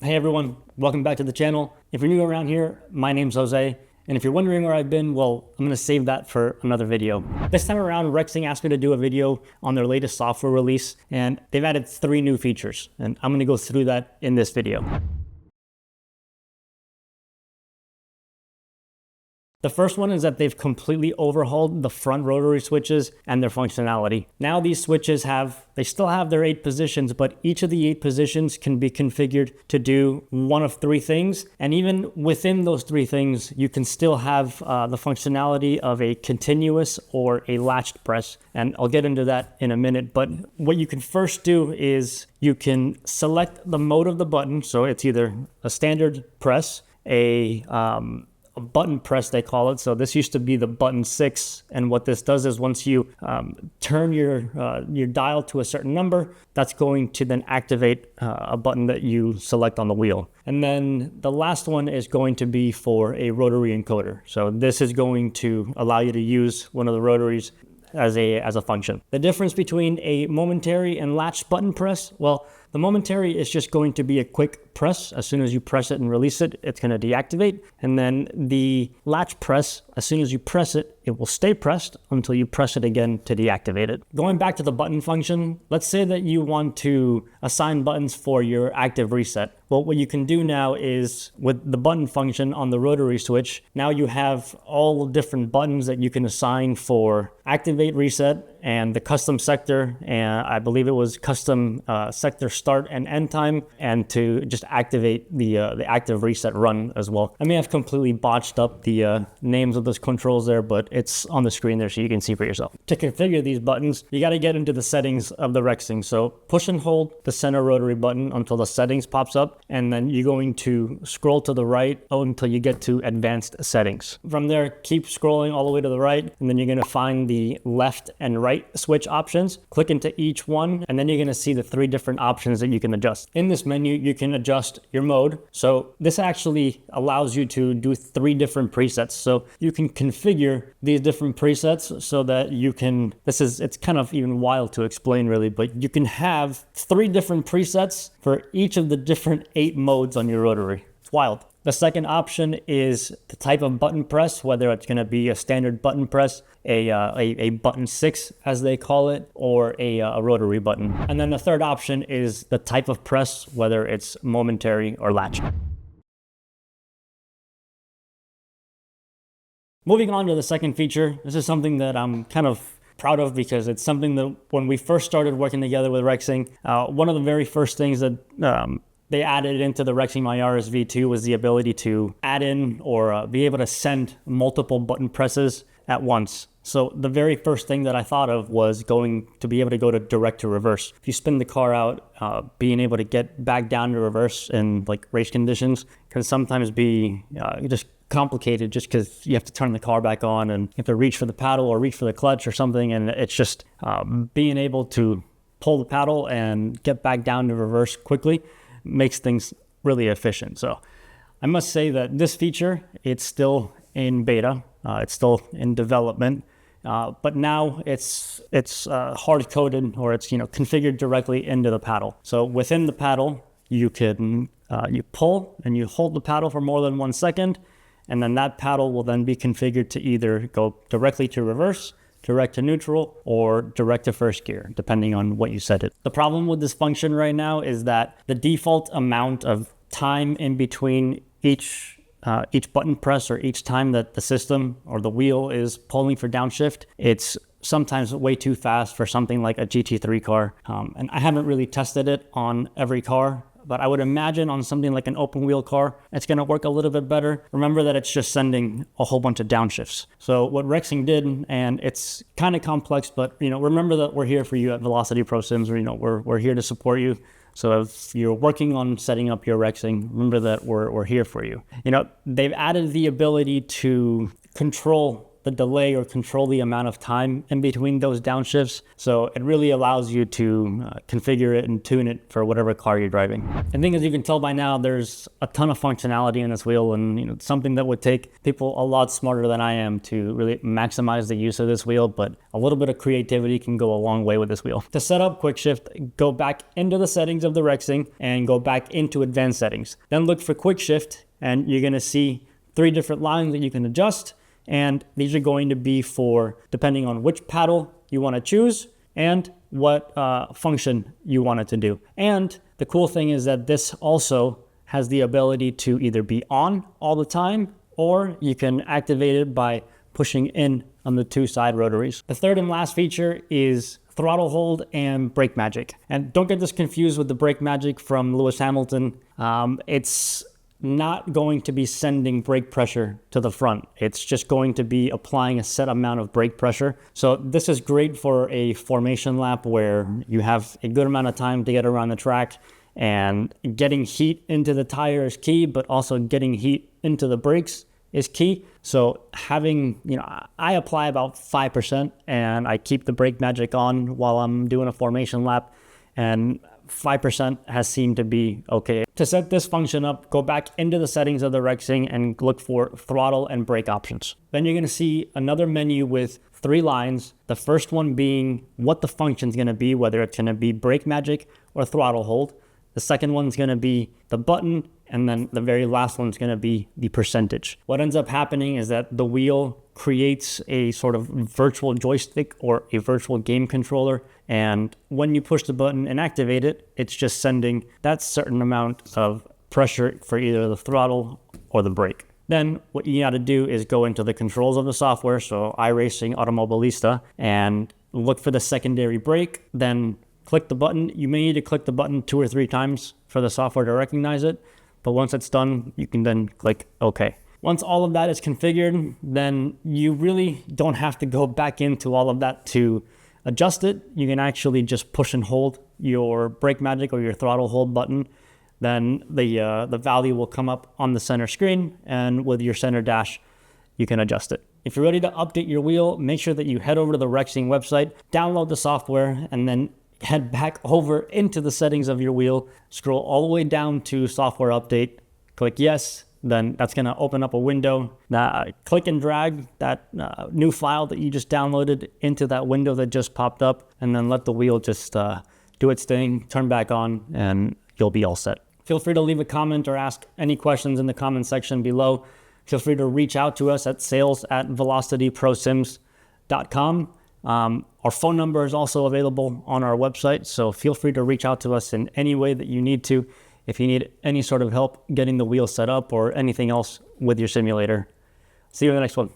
Hey everyone, welcome back to the channel. If you're new around here, my name's Jose. And if you're wondering where I've been, well, I'm gonna save that for another video. This time around, Rexing asked me to do a video on their latest software release, and they've added 3 new features, and I'm gonna go through that in this video. The first one is that they've completely overhauled the front rotary switches and their functionality. Now these switches they still have their 8 positions, but each of the 8 positions can be configured to do one of 3 things. And even within those 3 things, you can still have the functionality of a continuous or a latched press. And I'll get into that in a minute. But what you can first do is you can select the mode of the button. So it's either a standard press, a button press they call it. So this used to be the button 6, and what this does is once you turn your dial to a certain number, that's going to then activate a button that you select on the wheel. And then the last one is going to be for a rotary encoder. So this is going to allow you to use one of the rotaries as a function. The difference between a momentary and latched button press, well, the momentary is just going to be a quick press. As soon as you press it and release it, it's going to deactivate. And then the latch press, as soon as you press it, it will stay pressed until you press it again to deactivate it. Going back to the button function, let's say that you want to assign buttons for your active reset. Well, what you can do now is with the button function on the rotary switch, now you have all different buttons that you can assign for activate, reset, and the custom sector, and I believe it was custom sector start and end time, and to just activate the active reset run as well. I may have completely botched up the names of those controls there, but it's on the screen there so you can see for yourself. To configure these buttons, you got to get into the settings of the Rexing. So push and hold the center rotary button until the settings pops up, and then you're going to scroll to the right until you get to advanced settings. From there, keep scrolling all the way to the right, and then you're going to find the left and right switch options. Click into each one, and then you're going to see the 3 different options that you can adjust. In this menu, you can adjust your mode. So this actually allows you to do 3 different presets. So you can configure these different presets so that you can, it's kind of even wild to explain really, but you can have 3 different presets for each of the different 8 modes on your rotary. It's wild. The second option is the type of button press, whether it's going to be a standard button press, a button 6 as they call it, or a rotary button. And then the third option is the type of press, whether it's momentary or latch. Moving on to the second feature, this is something that I'm kind of proud of because it's something that when we first started working together with Rexing, one of the very first things that they added into the Rexing Mayaris V2 was the ability to add in or be able to send multiple button presses at once. So the very first thing that I thought of was going to be able to go to direct to reverse. If you spin the car out, being able to get back down to reverse in like race conditions can sometimes be just complicated just because you have to turn the car back on and you have to reach for the paddle or reach for the clutch or something. And it's just being able to pull the paddle and get back down to reverse quickly makes things really efficient. So I must say that this feature, it's still in beta, it's still in development, but now it's hard-coded, or it's configured directly into the paddle. So within the paddle, you can you pull and you hold the paddle for more than 1 second, and then that paddle will then be configured to either go directly to reverse, direct to neutral, or direct to first gear, depending on what you set it. The problem with this function right now is that the default amount of time in between each button press or each time that the system or the wheel is pulling for downshift, it's sometimes way too fast for something like a GT3 car. And I haven't really tested it on every car, but I would imagine on something like an open wheel car, it's going to work a little bit better. Remember that it's just sending a whole bunch of downshifts. So what Rexing did, and it's kind of complex, but remember that we're here for you at Velocity Pro Sims. We're here to support you. So if you're working on setting up your Rexing, remember that we're here for you. They've added the ability to control the delay or control the amount of time in between those downshifts. So it really allows you to configure it and tune it for whatever car you're driving. I think, as you can tell by now, there's a ton of functionality in this wheel, and something that would take people a lot smarter than I am to really maximize the use of this wheel, but a little bit of creativity can go a long way with this wheel. To set up quick shift, go back into the settings of the Rexing and go back into advanced settings. Then look for quick shift, and you're gonna see 3 different lines that you can adjust, and these are going to be for depending on which paddle you want to choose and what function you want it to do. And the cool thing is that this also has the ability to either be on all the time, or you can activate it by pushing in on the 2 side rotaries. The third and last feature is throttle hold and brake magic. And don't get this confused with the brake magic from Lewis Hamilton. It's not going to be sending brake pressure to the front. It's just going to be applying a set amount of brake pressure. So this is great for a formation lap where you have a good amount of time to get around the track, and getting heat into the tire is key, but also getting heat into the brakes is key. So having, I apply about 5% and I keep the brake magic on while I'm doing a formation lap, and 5% has seemed to be okay. To set this function up, go back into the settings of the Rexing and look for throttle and brake options. Then you're gonna see another menu with 3 lines. The first one being what the function's gonna be, whether it's gonna be brake magic or throttle hold. The second one's gonna be the button, and then the very last one's gonna be the percentage. What ends up happening is that the wheel creates a sort of virtual joystick or a virtual game controller, and when you push the button and activate it, it's just sending that certain amount of pressure for either the throttle or the brake. Then what you gotta do is go into the controls of the software, so iRacing Automobilista, and look for the secondary brake, then click the button. You may need to click the button 2 or 3 times for the software to recognize it, but once it's done, you can then click OK. Once all of that is configured, then you really don't have to go back into all of that to adjust it. You can actually just push and hold your brake magic or your throttle hold button. Then the value will come up on the center screen, and with your center dash, you can adjust it. If you're ready to update your wheel, make sure that you head over to the Rexing website, download the software, and then head back over into the settings of your wheel, scroll all the way down to software update, click yes, then that's going to open up a window. Click and drag that new file that you just downloaded into that window that just popped up, and then let the wheel just do its thing, turn back on, and you'll be all set. Feel free to leave a comment or ask any questions in the comment section below. Feel free to reach out to us at sales@velocityprosims.com. Our phone number is also available on our website, so feel free to reach out to us in any way that you need to if you need any sort of help getting the wheel set up or anything else with your simulator. See you in the next one.